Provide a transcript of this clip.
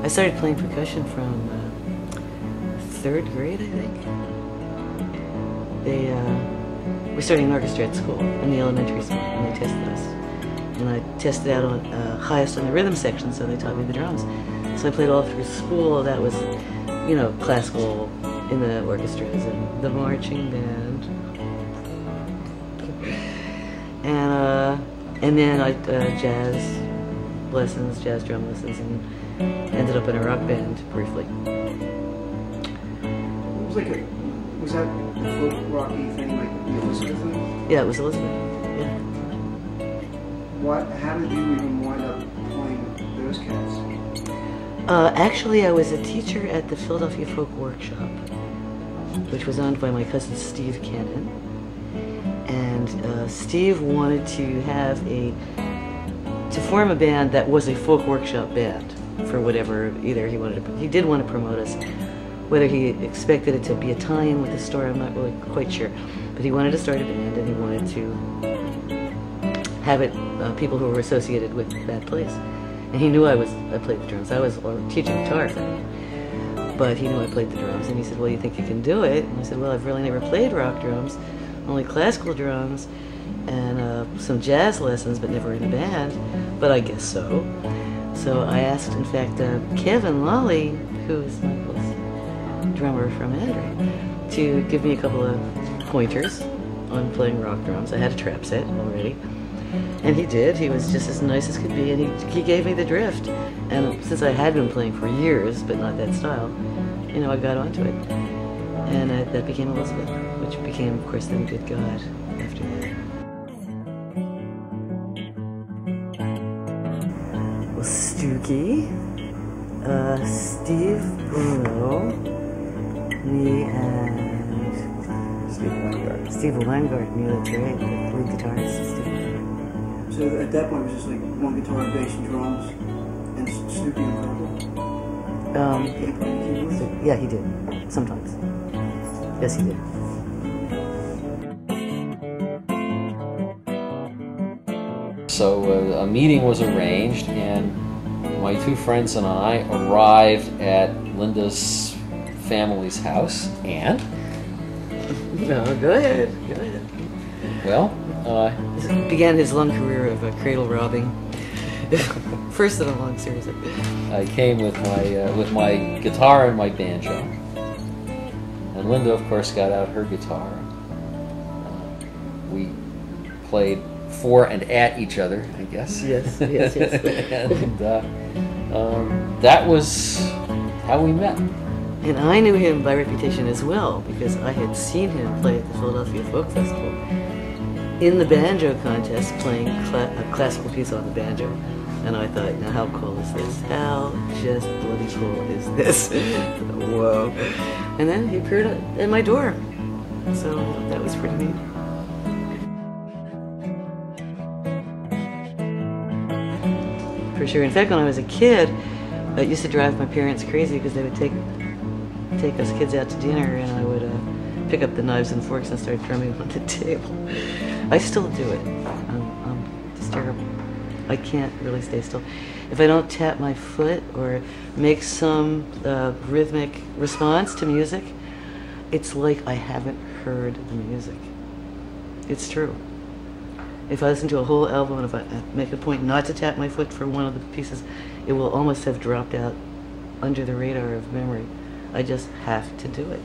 I started playing percussion from third grade, I think. We're starting an orchestra at school, in the elementary school, and they tested us. And I tested out on highest on the rhythm section, so they taught me the drums. So I played all through school. That was, you know, classical in the orchestras and the marching band. And then I jazz lessons, jazz drum lessons, and ended up in a rock band briefly. Was that a folk rocky thing like the Elizabeth thing? Yeah, it was Elizabeth. Yeah. How did you even wind up playing those cats? Actually, I was a teacher at the Philadelphia Folk Workshop, which was owned by my cousin Steve Cannon. And Steve wanted to form a band that was a folk workshop band for whatever, either he did want to promote us. Whether he expected it to be a tie-in with the store, I'm not really quite sure. But he wanted to start a band, and he wanted to have it people who were associated with that place. And he knew I played the drums. I was teaching guitar then. But he knew I played the drums, and he said, well, you think you can do it? And I said, well, I've really never played rock drums, only classical drums, and some jazz lessons, but never in a band. But I guess so. So I asked, in fact, Kevin Lawley, who is Michael's drummer from Andre, to give me a couple of pointers on playing rock drums. I had a trap set already, and he did. He was just as nice as could be, and he gave me the drift. And since I had been playing for years, but not that style, you know, I got onto it. And that became Elizabeth, which became, of course, then Good God after that. Well, Stookie, Steve Bruno, me and Steve Weingart, me, that's right, the lead guitarist. So at that point, it was just like one guitar, bass, and drums, and Snoopy and Purple? Yeah, he did. Sometimes. Yes, he did. So a meeting was arranged, and my two friends and I arrived at Linda's family's house, and? No, go ahead. Go ahead. Well, this began his long career of cradle robbing. First in a long series of. I came with my guitar and my banjo, and Linda, of course, got out her guitar. We played for and at each other, I guess. Yes, yes, yes. And that was how we met. And I knew him by reputation as well, because I had seen him play at the Philadelphia Folk Festival in the banjo contest, playing a classical piece on the banjo. And I thought, now how cool is this? How just bloody cool is this? Whoa. And then he appeared at my door. So that was pretty neat. For sure. In fact, when I was a kid, it used to drive my parents crazy because they would take us kids out to dinner, and I would pick up the knives and forks and start drumming on the table. I still do it. I'm just terrible. I can't really stay still. If I don't tap my foot or make some rhythmic response to music, it's like I haven't heard the music. It's true. If I listen to a whole album and if I make a point not to tap my foot for one of the pieces, it will almost have dropped out under the radar of memory. I just have to do it.